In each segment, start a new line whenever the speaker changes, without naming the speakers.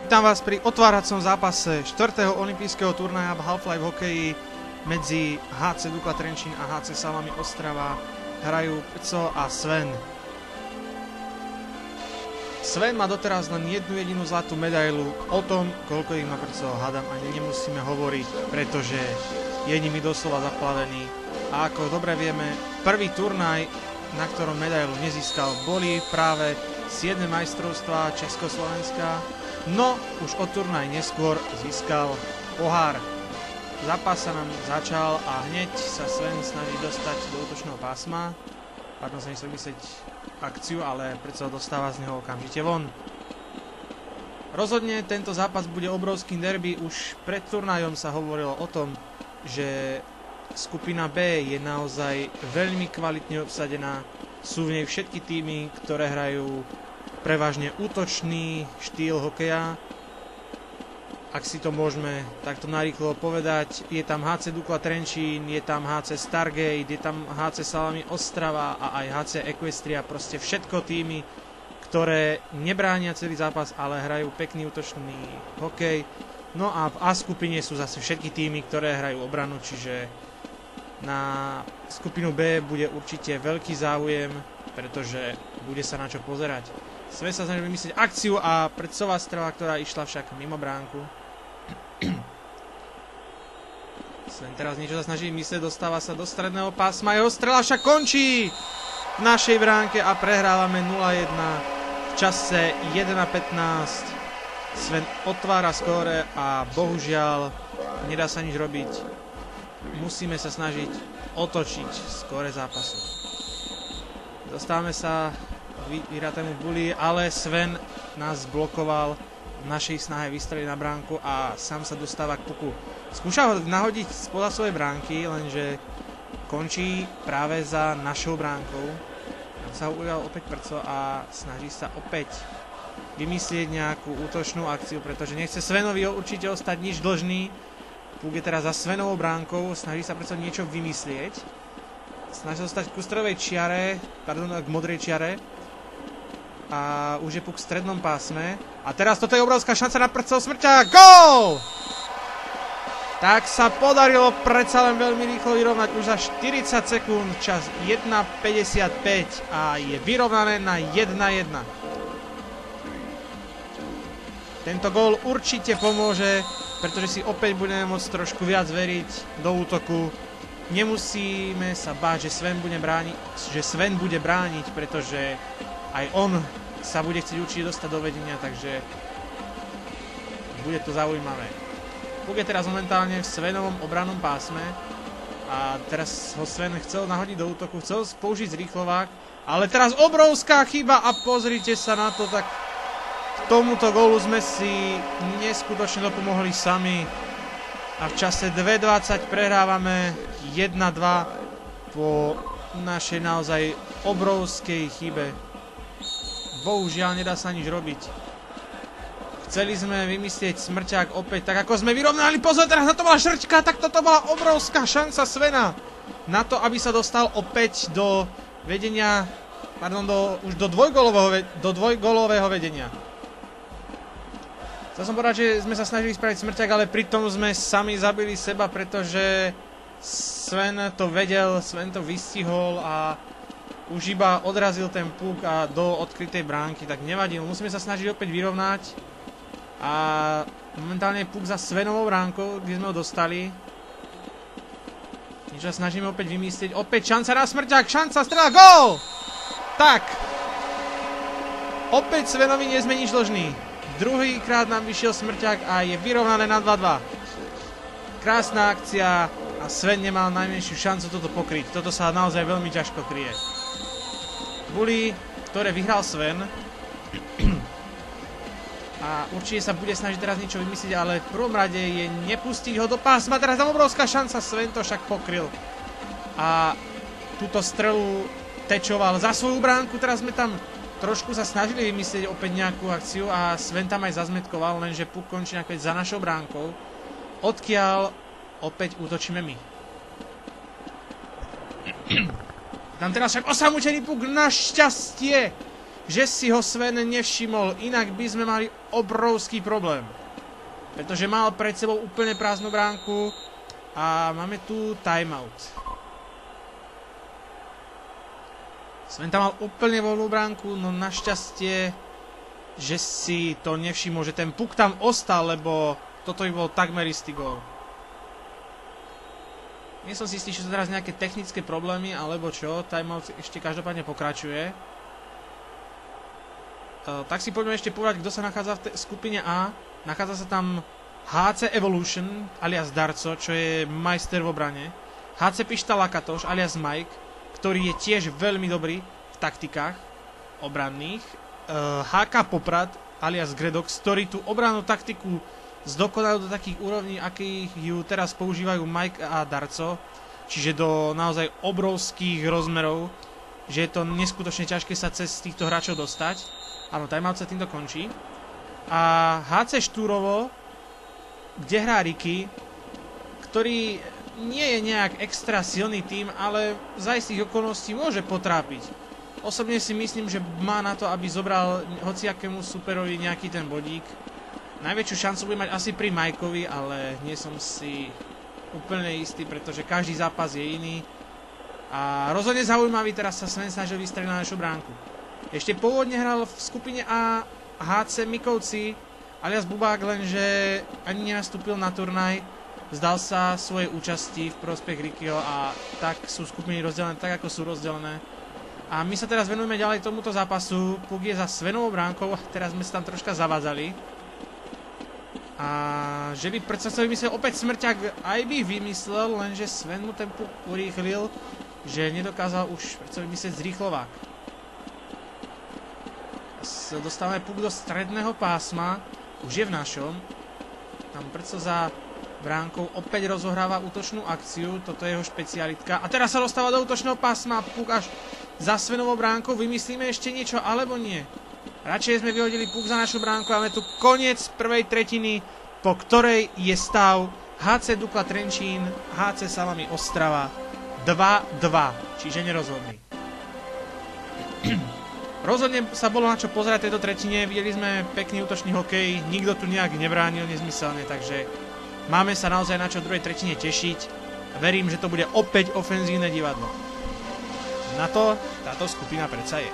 Vítam vás pri otváracom zápase 4. olympijského turnaja v Half-Life hokeji medzi HC Dukla Trenčín a HC Salami Ostrava. Hrajú Peco a Sven. Sven má doteraz len jednu jedinú zlatú medailu. O tom, koľko ich má Peco, hádam, ani nemusíme hovoriť, pretože je nimi doslova zaplavený. A ako dobre vieme, prvý turnaj, na ktorom medailu nezískal, boli práve 7. majstrovstvá Československa. No, už o turnaj neskôr získal pohár. Zápas sa nám začal a hneď sa Sven snaží dostať do útočného pásma. Pardon, sa nechcel myslieť akciu, ale predsa dostáva z neho okamžite von. Rozhodne tento zápas bude obrovským derby. Už pred turnajom sa hovorilo o tom, že skupina B je naozaj veľmi kvalitne obsadená. Sú v nej všetky týmy, ktoré hrajú prevažne útočný štýl hokeja. Ak si to môžeme takto narýchlo povedať, je tam HC Dukla Trenčín, je tam HC Stargate, je tam HC Salami Ostrava a aj HC Equestria, proste všetko týmy, ktoré nebránia celý zápas, ale hrajú pekný útočný hokej. No a v A skupine sú zase všetky týmy, ktoré hrajú obranu, čiže na skupinu B bude určite veľký záujem, pretože bude sa na čo pozerať. Sven sa snaží vymyslieť akciu a predcová strela, ktorá išla však mimo bránku. Sven teraz niečo sa snaží vymyslieť, dostáva sa do stredného pásma, jeho strela však končí v našej bránke a prehrávame 0-1 v čase 1:15. Sven otvára skóre a bohužiaľ nedá sa nič robiť. Musíme sa snažiť otočiť skóre zápasu. Dostávame sa vyhratému bully, ale Sven nás blokoval v našej snahe vystreliť na bránku a sám sa dostáva k puku. Skúša ho nahodiť spoza svojej bránky, lenže končí práve za našou bránkou. Tam sa ho ujal opäť Prco a snaží sa opäť vymyslieť nejakú útočnú akciu, pretože nechce Svenovi určite ostať nič dlžný. Puk je teraz za Svenovou bránkou, snaží sa Prco niečo vymyslieť. Snaží sa dostať ku stredovej čiare, pardon, k modrej čiare. A už je puk v strednom pásme. A teraz toto je obrovská šanca na Prcov smrťák. Gól! Tak sa podarilo predsa len veľmi rýchlo vyrovnať už za 40 sekúnd, čas 1:55 a je vyrovnané na 1:1. Tento gól určite pomôže, pretože si opäť budeme môcť trošku viac veriť do útoku. Nemusíme sa báť, že Sven bude brániť, pretože aj on sa bude chcieť určite dostať do vedenia, takže bude to zaujímavé. Puk je teraz momentálne v Svenovom obrannom pásme a teraz ho Sven chcel nahodiť do útoku, chcel použiť zrýchlovák, ale teraz obrovská chyba a pozrite sa na to, tak k tomuto gólu sme si neskutočne dopomohli sami a v čase 2:20 prehrávame 1:2 po našej naozaj obrovskej chybe. Bohužiaľ, nedá sa nič robiť. Chceli sme vymyslieť smrťák opäť, tak ako sme vyrovnali. Pozor, teraz na to bola šrčka, tak toto bola obrovská šanca Svena na to, aby sa dostal opäť do vedenia, pardon, už do dvojgólového vedenia. Chcel som povedať, že sme sa snažili spraviť smrťák, ale pritom sme sami zabili seba, pretože Sven to vedel, Sven to vystihol a už iba odrazil ten puk a do odkrytej bránky, tak nevadí. Musíme sa snažiť opäť vyrovnať. A momentálne je puk za Svenovou bránkou, kde sme ho dostali. Niečo sa snažíme opäť vymyslieť. Opäť šanca na smrťák, šanca, strela, gól! Tak. Opäť Svenovi nie sme nič dlžní. Druhýkrát nám vyšiel smrťák a je vyrovnané na 2:2. Krásna akcia a Sven nemal najmenšiu šancu toto pokryť. Toto sa naozaj veľmi ťažko kryje. Bully, ktoré vyhral Sven a určite sa bude snažiť teraz niečo vymyslieť, ale v prvom rade je nepustiť ho do pásma. Teraz tam obrovská šanca, Sven to však pokryl a túto strelu tečoval za svoju bránku. Teraz sme tam trošku sa snažili vymyslieť opäť nejakú akciu a Sven tam aj zazmetkoval, lenže puk končí nakoniec za našou bránkou, odkiaľ opäť útočíme my. Tam teraz však osamotený puk, našťastie že si ho Sven nevšimol, inak by sme mali obrovský problém. Pretože mal pred sebou úplne prázdnu bránku a máme tu timeout. Sven tam mal úplne voľnú bránku, no našťastie, že si to nevšimol, že ten puk tam ostal, lebo toto by bol takmer istý gól. Nie som si istý, či sú teraz nejaké technické problémy, alebo čo. Timeout ešte každopádne pokračuje. Tak si poďme ešte povedať, kto sa nachádza v skupine A. Nachádza sa tam HC Evolution, alias Darco, čo je majster v obrane. HC Pišta Lakatoš, alias Mike, ktorý je tiež veľmi dobrý v taktikách obranných. HK Poprad, alias Gredox, ktorý tú obrannú taktiku zdokonajú do takých úrovní, akých ju teraz používajú Mike a Darco. Čiže do naozaj obrovských rozmerov, že je to neskutočne ťažké sa cez týchto hráčov dostať. Áno, timeout sa týmto končí. A HC Štúrovo, kde hrá Ricky, ktorý nie je nejak extra silný tým, ale za istých okolností môže potrápiť. Osobne si myslím, že má na to, aby zobral hociakému superovi nejaký ten bodík. Najväčšiu šancu bude mať asi pri Mikeovi, ale nie som si úplne istý, pretože každý zápas je iný. A rozhodne zaujímavý, teraz sa Sven snažil vystreliť na našu bránku. Ešte pôvodne hral v skupine A HC Mikovci, alias Bubák, lenže ani nenastúpil na turnaj. Vzdal sa svojej účasti v prospech Rickyho a tak sú skupiny rozdelené tak, ako sú rozdelené. A my sa teraz venujeme ďalej tomuto zápasu. Puk je za Svenovou bránkou, teraz sme sa tam troška zavádzali. A že by predsa vymyslel opäť smrťak, aj by vymyslel, lenže Sven mu ten puk urýchlil, že nedokázal už predsa vymyslieť zrýchlovák. Dostávame puk do stredného pásma, už je v našom. Tam predsa za bránkou opäť rozohráva útočnú akciu, toto je jeho špecialitka. A teraz sa dostáva do útočného pásma, puk až za Svenovou bránkou. Vymyslíme ešte niečo, alebo nie? Radšej sme vyhodili puk za našu bránku, máme tu koniec prvej tretiny, po ktorej je stav HC Dukla Trenčín, HC Salami Ostrava 2-2, čiže nerozhodný. Rozhodne sa bolo na čo pozerať tejto tretine, videli sme pekný útočný hokej, nikto tu nejak nebránil nezmyselne, takže máme sa naozaj na čo v druhej tretine tešiť a verím, že to bude opäť ofenzívne divadlo. Na to táto skupina predsa je.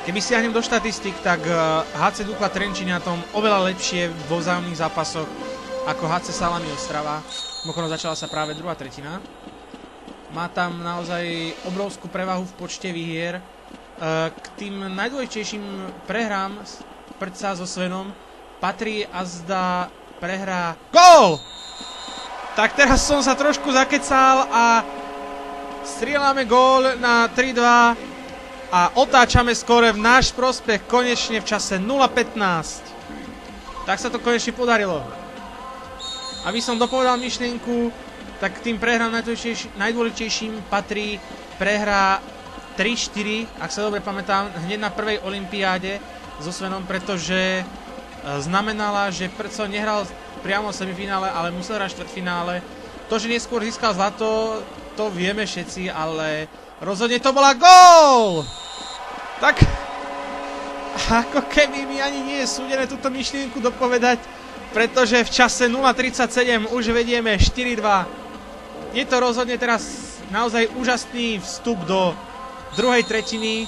Keby siahnem do štatistik, tak HC Dukla Trenčín na tom oveľa lepšie vo vzájomných zápasoch ako HC Salami Ostrava. Mimochodom začala sa práve druhá tretina. Má tam naozaj obrovskú prevahu v počte výhier. K tým najdôležitejším prehrám predsa so Svenom patrí azda prehra GÓL! Tak teraz som sa trošku zakecal a strieľame gól na 3-2 a otáčame skóre v náš prospech konečne v čase 0:15. Tak sa to konečne podarilo. Aby som dopovedal myšlienku, tak k tým prehrám najdôležitejším patrí prehra 3-4, ak sa dobre pamätám, hneď na prvej olympiáde so Svenom, pretože znamenala, že predsa nehral priamo v semifinále, ale musel hrať štvrťfinále. To, že neskôr získal zlato, to vieme všetci, ale rozhodne to bola gól! Tak, ako keby mi ani nie je súdené túto myšlienku dopovedať, pretože v čase 0:37 už vedieme 4-2. Je to rozhodne teraz naozaj úžasný vstup do druhej tretiny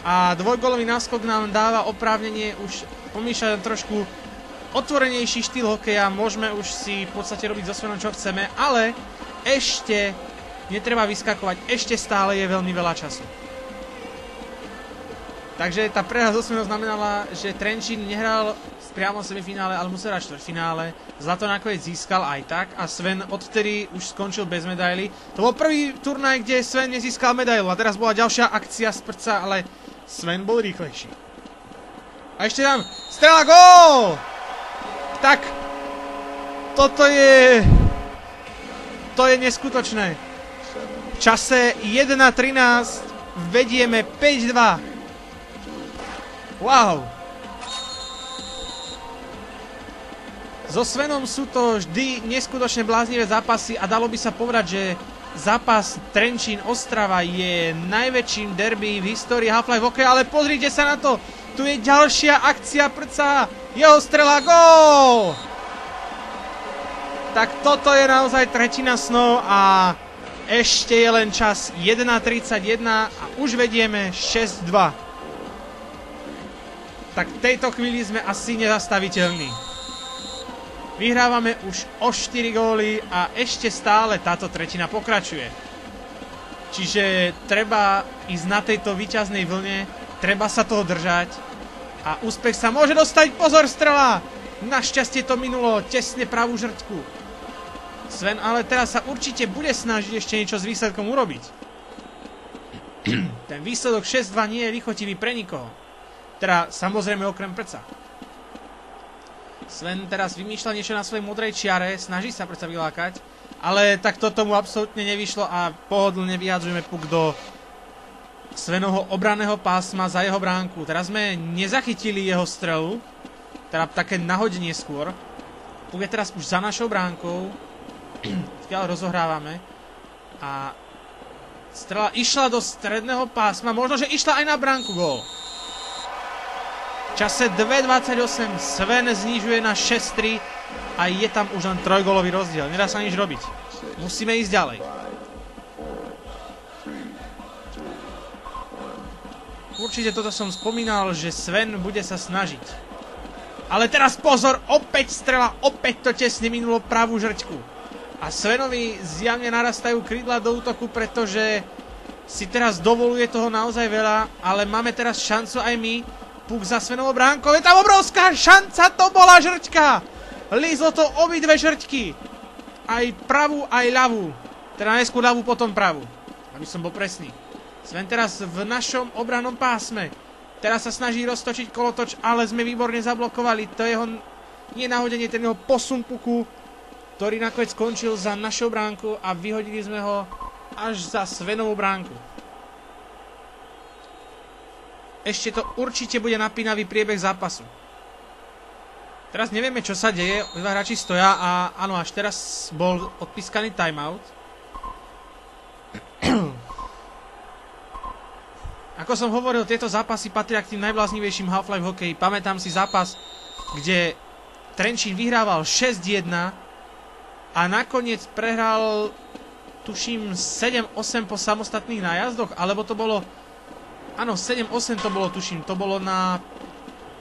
a dvojgólový náskok nám dáva oprávnenie už pomýšľať trošku otvorenejší štýl hokeja. Môžeme už si v podstate robiť so Svenom čo chceme, ale ešte netreba vyskakovať, ešte stále je veľmi veľa času. Takže tá prehra so Svenom znamenala, že Trenčín nehral priamo v semifinále, ale musel hrať štvrťfinále. Zlato nakoniec získal aj tak a Sven odtedy už skončil bez medaily. To bol prvý turnaj, kde Sven nezískal medailu a teraz bola ďalšia akcia z prca, ale Sven bol rýchlejší. A ešte tam strela, gól! Tak, toto je... To je neskutočné. V čase 1:13 vedieme 5-2. Wow. So Svenom sú to vždy neskutočne bláznivé zápasy a dalo by sa povedať, že zápas Trenčín-Ostrava je najväčším derby v histórii Half-Life hokeja, ale pozrite sa na to, tu je ďalšia akcia prca, jeho strela, gól! Tak toto je naozaj tretina snov a ešte je len čas 1:31 a už vedieme 6:2. Tak v tejto chvíli sme asi nezastaviteľní. Vyhrávame už o 4 góly a ešte stále táto tretina pokračuje. Čiže treba ísť na tejto víťaznej vlne, treba sa toho držať a úspech sa môže dostať. Pozor, strela! Našťastie to minulo, tesne pravú žrtku. Sven ale teraz sa určite bude snažiť ešte niečo s výsledkom urobiť. Ten výsledok 6:2 nie je lichotivý pre nikoho. Teda samozrejme okrem prca. Sven teraz vymýšľa niečo na svojej modrej čiare, snaží sa predsa vylákať, ale takto tomu absolútne nevyšlo a pohodlne vyhadzujeme puk do Svenovho obranného pásma za jeho bránku. Teraz sme nezachytili jeho strelu, teda také nahodenie skôr. Puk je teraz už za našou bránkou, odkiaľ rozohrávame a strela išla do stredného pásma, možno, že išla aj na bránku, gól. V čase 2:28 Sven znižuje na 6:3 a je tam už len trojgólový rozdiel. Nedá sa nič robiť. Musíme ísť ďalej. Určite toto som spomínal, že Sven bude sa snažiť. Ale teraz pozor, opäť strela, opäť to tesne minulo pravú žrťku. A Svenovi zjavne narastajú krídla do útoku, pretože si teraz dovoluje toho naozaj veľa, ale máme teraz šancu aj my. Puk za Svenovou bránkou, je tam obrovská šanca, to bola žrťka! Lízlo to obidve žrťky. Aj pravú, aj ľavú. Teda najskôr ľavú, potom pravú. Aby som bol presný. Sven teraz v našom obrannom pásme. Teraz sa snaží roztočiť kolotoč, ale sme výborne zablokovali. To jeho nie nahodenie, ten jeho posun puku, ktorý nakoniec skončil za našou bránku a vyhodili sme ho až za Svenovú bránku. Ešte to určite bude napínavý priebeh zápasu. Teraz nevieme, čo sa deje. Dva hráči stoja a áno, až teraz bol odpískaný timeout. Ako som hovoril, tieto zápasy patria k tým najbláznivejším Half-Life hokeji. Pamätám si zápas, kde Trenčín vyhrával 6:1 a nakoniec prehral, tuším, 7-8 po samostatných nájazdoch, alebo to bolo... Áno, 7-8 to bolo, tuším, to bolo na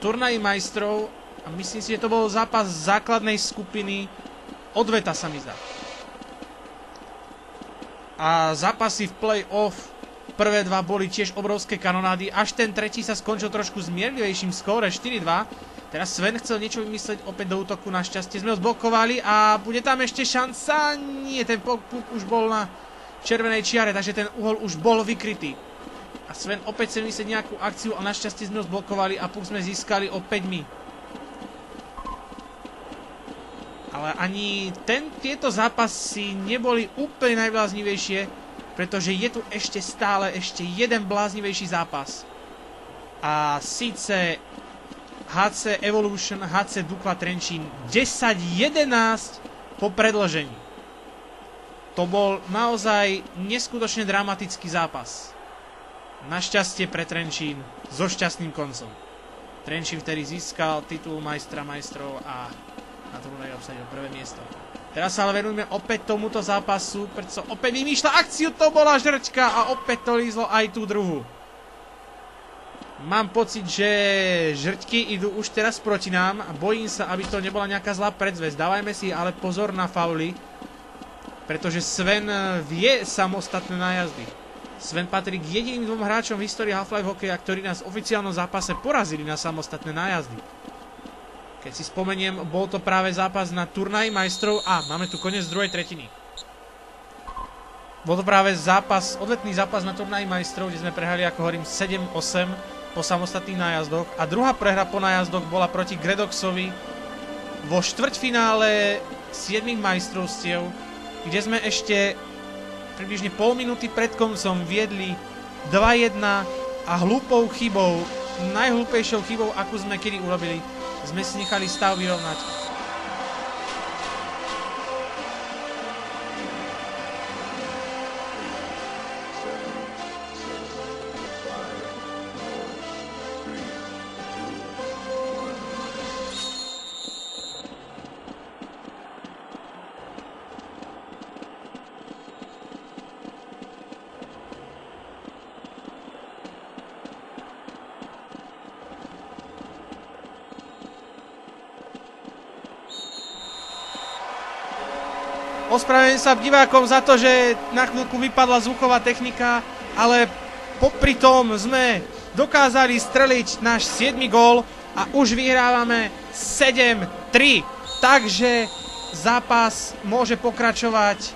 turnaji majstrov a myslím si, že to bol zápas základnej skupiny odveta, sa mi zdá. A zápasy v play-off, prvé dva boli tiež obrovské kanonády, až ten tretí sa skončil trošku zmierlivejším skóre 4:2. Teraz Sven chcel niečo vymysleť opäť do útoku, našťastie sme ho zblokovali a bude tam ešte šanca. Nie, ten puk už bol na červenej čiare, takže ten uhol už bol vykrytý. A Sven opäť chce vymyslieť nejakú akciu a našťastie sme ho zblokovali a puk sme získali opäť my. Ale ani tieto zápasy neboli úplne najbláznivejšie, pretože je tu ešte stále jeden bláznivejší zápas. A síce HC Evolution, HC Dukla Trenčín 10-11 po predĺžení. To bol naozaj neskutočne dramatický zápas. Našťastie pre Trenčín so šťastným koncom. Trenčín vtedy získal titul majstra majstrov a na turnaji obsadil prvé miesto. Teraz sa ale venujeme opäť tomuto zápasu, preto opäť vymýšľa akciu, to bola žrťka a opäť to lízlo aj tú druhú. Mám pocit, že žrťky idú už teraz proti nám a bojím sa, aby to nebola nejaká zlá predzvesť. Dávajme si ale pozor na fauly, pretože Sven vie samostatné nájazdy. Sven patrí k jediným dvom hráčom v histórii Half-Life hokeja, ktorí nás v oficiálnom zápase porazili na samostatné nájazdy. Keď si spomeniem, bol to práve zápas na turnaji majstrov a máme tu koniec druhej tretiny. Bol to práve odvetný zápas na turnaji majstrov, kde sme prehrali, ako hovorím, 7-8 po samostatných nájazdoch a druhá prehra po nájazdoch bola proti Gredoxovi vo štvrťfinále 7 majstrovstiev, kde sme ešte približne pol minúty pred koncom viedli 2:1 a hlúpou chybou, najhlúpejšou chybou, akú sme kedy urobili, sme si nechali stav vyrovnať. Ospravedlňujem sa divákom za to, že na chvíľku vypadla zvuková technika, ale popri tom sme dokázali streliť náš 7. gól a už vyhrávame 7-3. Takže zápas môže pokračovať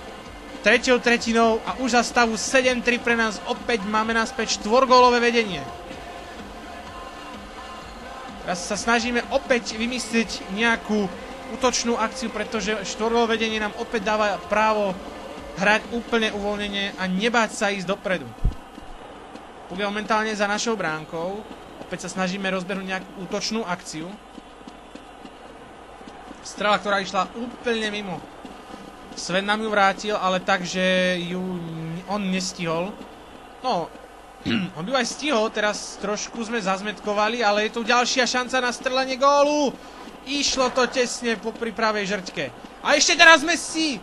treťou tretinou a už za stavu 7-3 pre nás opäť máme naspäť 4-gólové vedenie. Teraz sa snažíme opäť vymyslieť nejakú útočnú akciu, pretože 4-gólové vedenie nám opäť dáva právo hrať úplne uvoľnenie a nebáť sa ísť dopredu. Puk je momentálne za našou bránkou. Opäť sa snažíme rozbehnúť nejakú útočnú akciu. Strela, ktorá išla úplne mimo. Sven nám ju vrátil, ale tak, že ju on nestihol. No, on by aj stihol, teraz trošku sme zazmetkovali, ale je tu ďalšia šanca na strelenie gólu. Išlo to tesne po pravej žrťke. A ešte teraz sme si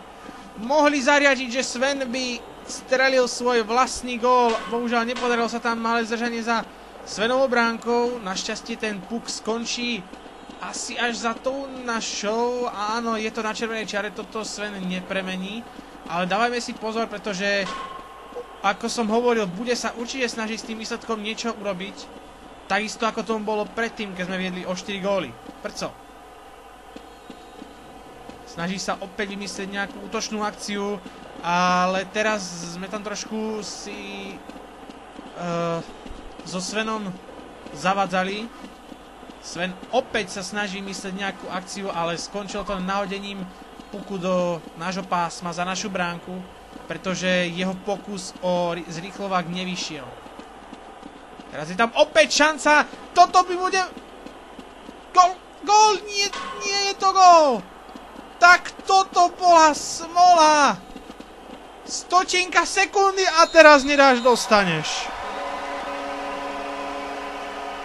mohli zariadiť, že Sven by strelil svoj vlastný gól. Bohužiaľ nepodarilo sa tam malé zdržanie za Svenovou bránkou. Našťastie ten puk skončí asi až za tou našou. Áno, je to na červenej čiare, toto Sven nepremení. Ale dávajme si pozor, pretože ako som hovoril, bude sa určite snažiť s tým výsledkom niečo urobiť. Takisto ako tomu bolo predtým, keď sme viedli o 4 góly. Prečo? Snaží sa opäť vymyslieť nejakú útočnú akciu, ale teraz sme tam trošku si so Svenom zavadzali. Sven opäť sa snaží myslieť nejakú akciu, ale skončilo to nahodením puku do nášho pásma za našu bránku, pretože jeho pokus o zrýchlovák nevyšiel. Teraz je tam opäť šanca. Toto by bude... Gól! Gól! Nie je to gól! Tak toto bola smola! 100 sekundy a teraz nedáš, dostaneš.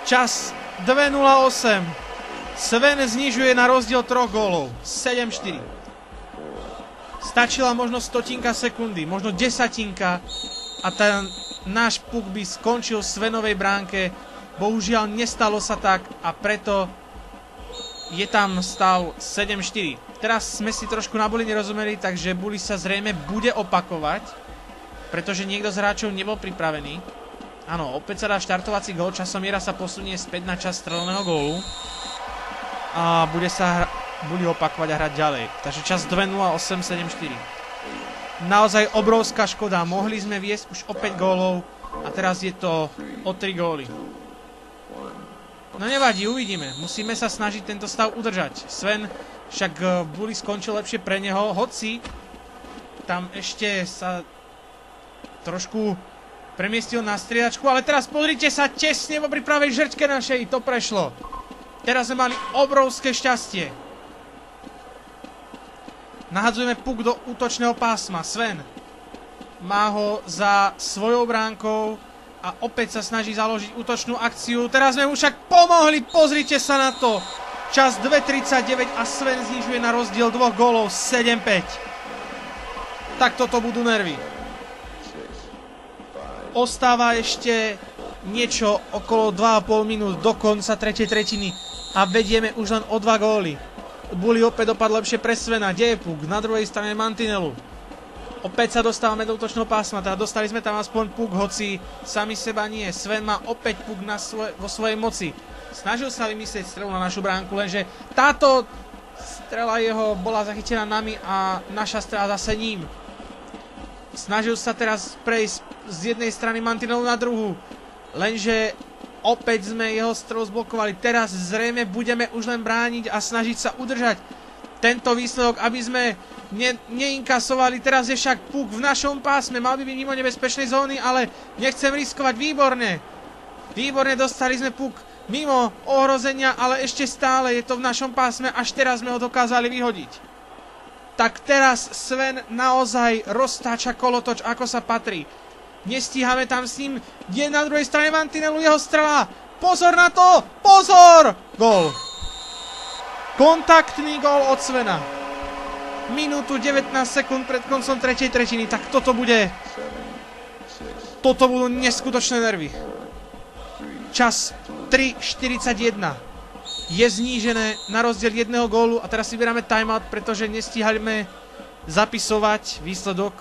Čas 2:08. Sven znižuje na rozdiel 3 gólov. 7-4. Stačila možno 100 sekundy, možno 10 a ten náš puk by skončil v Svenovej bránke. Bohužiaľ nestalo sa tak a preto je tam stav 7-4. Teraz sme si trošku na buli nerozumeli, takže buli sa zrejme bude opakovať, pretože niekto z hráčov nebol pripravený. Áno, opäť sa dá štartovací gól, časomiera sa posunie späť na čas streleného gólu a bude sa buli opakovať a hrať ďalej. Takže čas 2:08, 7-4. Naozaj obrovská škoda, mohli sme viesť už o 5 gólov a teraz je to o 3 góly. No nevadí, uvidíme. Musíme sa snažiť tento stav udržať. Sven však buli skončil lepšie pre neho, hoci tam ešte sa trošku premiestil na striedačku, ale teraz pozrite sa tesne popri pravej žrťke našej, to prešlo. Teraz sme mali obrovské šťastie. Nahadzujeme puk do útočného pásma. Sven má ho za svojou bránkou a opäť sa snaží založiť útočnú akciu. Teraz sme mu však pomohli, pozrite sa na to. Čas 2:39 a Sven znižuje na rozdiel 2 gólov 7-5. Tak toto budú nervy. Ostáva ešte niečo okolo 2,5 minút do konca tretej tretiny a vedieme už len o 2 góly. Buli opäť dopadl lepšie pre Svena. Kde je puk? Na druhej strane mantinelu. Opäť sa dostávame do útočného pásma, teda dostali sme tam aspoň puk, hoci sami seba nie. Sven má opäť puk vo svojej moci. Snažil sa vymyslieť strelu na našu bránku, lenže táto strela jeho bola zachytená nami a naša strela zase ním. Snažil sa teraz prejsť z jednej strany mantinelu na druhú, lenže opäť sme jeho strelu zblokovali. Teraz zrejme budeme už len brániť a snažiť sa udržať tento výsledok, aby sme neinkasovali. Teraz je však puk v našom pásme, mal by byť mimo nebezpečnej zóny, ale nechcem riskovať. Výborne, dostali sme puk mimo ohrozenia, ale ešte stále je to v našom pásme, až teraz sme ho dokázali vyhodiť. Tak teraz Sven naozaj roztáča kolotoč, ako sa patrí. Nestíhame tam s ním, je na druhej strane mantinelu jeho strela. Pozor na to, pozor! Gól. Kontaktný gól od Svena. Minútu 19 sekúnd pred koncom tretej tretiny, tak toto budú neskutočné nervy. Čas 3:41. Je znížené na rozdiel 1 gólu a teraz si beráme timeout, pretože nestíhame zapisovať výsledok.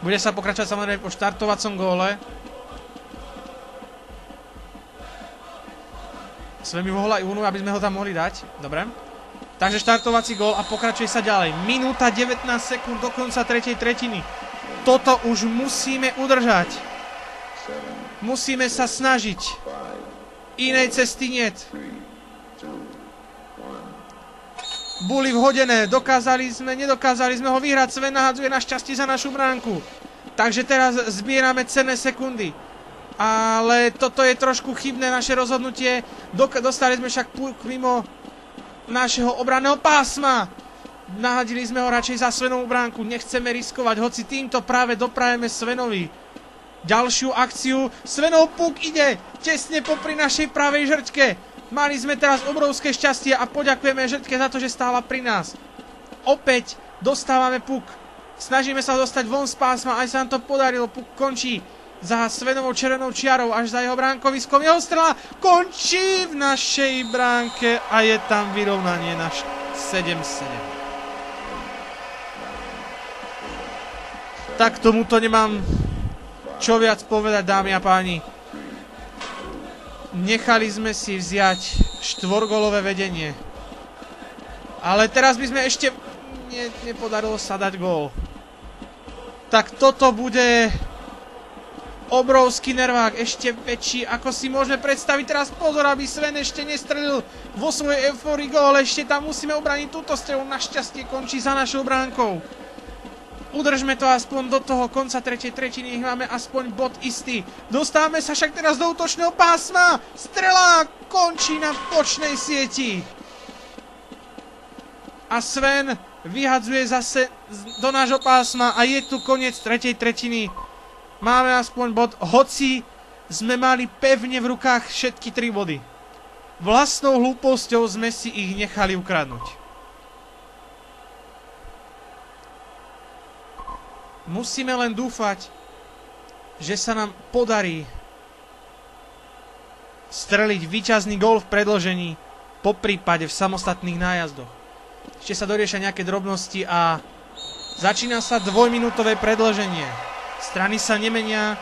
Bude sa pokračovať samozrejme po štartovacom góle. Sven mi volá Ivunu, aby sme ho tam mohli dať. Dobre. Takže štartovací gól a pokračuje sa ďalej. Minúta 19 sekúnd do konca tretej tretiny. Toto už musíme udržať. Musíme sa snažiť. Inej cesty niet. Buli vhodené, nedokázali sme ho vyhrať, Sven nahadzuje na šťastie za našu bránku. Takže teraz zbierame cenné sekundy. Ale toto je trošku chybné naše rozhodnutie. Dostali sme však puk mimo našeho obranného pásma. Nahadili sme ho radšej za Svenovú bránku, nechceme riskovať, hoci týmto práve doprajeme Svenovi ďalšiu akciu. Svenov puk ide tesne popri našej pravej žrťke. Mali sme teraz obrovské šťastie a poďakujeme žrtke za to, že stála pri nás. Opäť dostávame puk. Snažíme sa dostať von z pásma, aj sa nám to podarilo. Puk končí za Svenovou červenou čiarou až za jeho bránkoviskom. Jeho strela končí v našej bránke a je tam vyrovnanie na 7-7. Tak tomuto nemám čo viac povedať, dámy a páni. Nechali sme si vziať štvorgólové vedenie. Ale teraz by sme ešte... nepodarilo sa dať gól. Tak toto bude obrovský nervák, ešte väčší, ako si môžeme predstaviť. Teraz pozor, aby Sven ešte nestrelil vo svojej eufórii gól. Ešte tam musíme obraniť túto strelu. Našťastie končí za našou bránkou. Udržme to aspoň do toho konca tretej tretiny, nech máme aspoň bod istý. Dostávame sa však teraz do útočného pásma. Strela končí na bočnej sieti. A Sven vyhadzuje zase do nášho pásma a je tu koniec tretej tretiny. Máme aspoň bod, hoci sme mali pevne v rukách všetky 3 body. Vlastnou hlúposťou sme si ich nechali ukradnúť. Musíme len dúfať, že sa nám podarí streliť víťazný gól v predĺžení, po prípade v samostatných nájazdoch. Ešte sa doriešia nejaké drobnosti a začína sa dvojminútové predĺženie. Strany sa nemenia,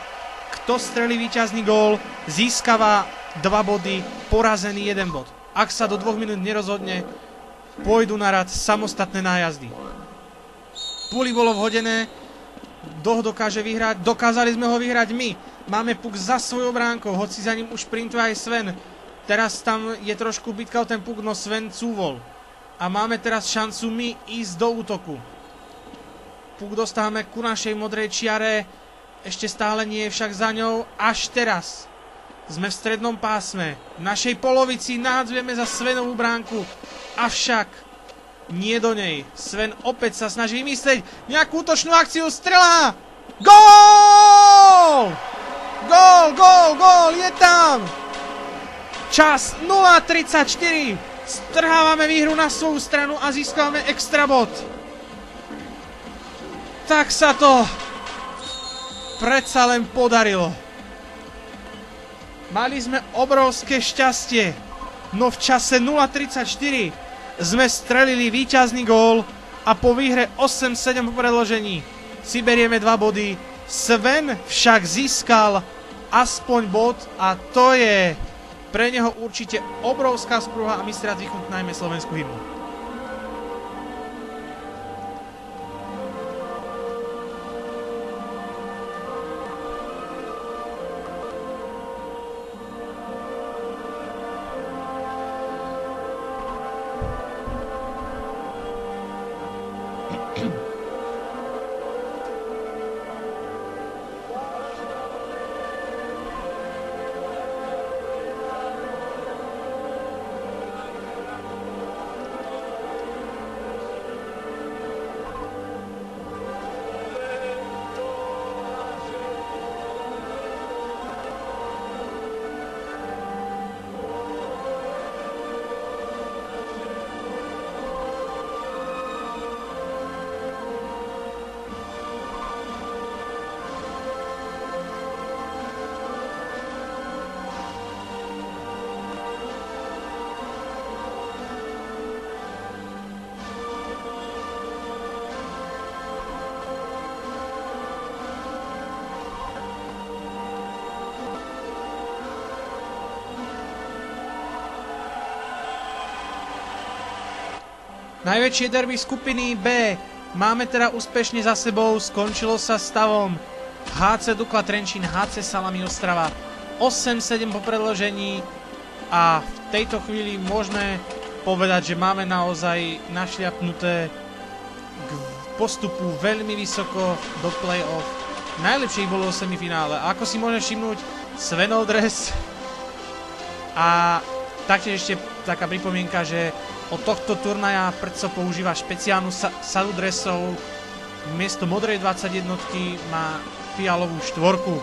kto strelí víťazný gól, získava 2 body, porazený 1 bod. Ak sa do 2 minút nerozhodne, pôjdu na rad samostatné nájazdy. Puli bolo vhodené, kto ho dokáže vyhrať? Dokázali sme ho vyhrať my. Máme puk za svojou bránkou, hoci za ním už sprintuje aj Sven. Teraz tam je trošku bitka o ten puk, no Sven cúvol. A máme teraz šancu my ísť do útoku. Puk dostávame ku našej modrej čiare. Ešte stále nie je však za ňou. Až teraz sme v strednom pásme. V našej polovici nahadzujeme za Svenovú bránku. Avšak nie do nej. Sven opäť sa snaží vymyslieť nejakú útočnú akciu. Strela! Gól! Gól, gól, gól, je tam! Čas 0:34. Strhávame výhru na svoju stranu a získavame extra bod. Tak sa to predsa len podarilo. Mali sme obrovské šťastie, no v čase 0:34 sme strelili víťazný gól a po výhre 8-7 po predĺžení si berieme 2 body. Sven však získal aspoň bod a to je pre neho určite obrovská sprúha a my si rád vychutnajme slovenskú hymnu. Najväčšie derby skupiny B máme teda úspešne za sebou, skončilo sa stavom HC Dukla Trenčín, HC Salami Ostrava 8-7 po predĺžení a v tejto chvíli môžeme povedať, že máme naozaj našliapnuté k postupu veľmi vysoko do play-off. Najlepšie ich bolo v semifinále. Ako si môžeme všimnúť, Svenov dres a taktiež ešte taká pripomienka, že od tohto turnaja Prco používa špeciálnu sadu dresov. Miesto modrej 21 má fialovú štvorku.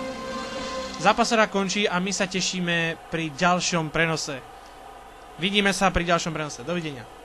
Zápas sa končí a my sa tešíme pri ďalšom prenose. Vidíme sa pri ďalšom prenose. Dovidenia.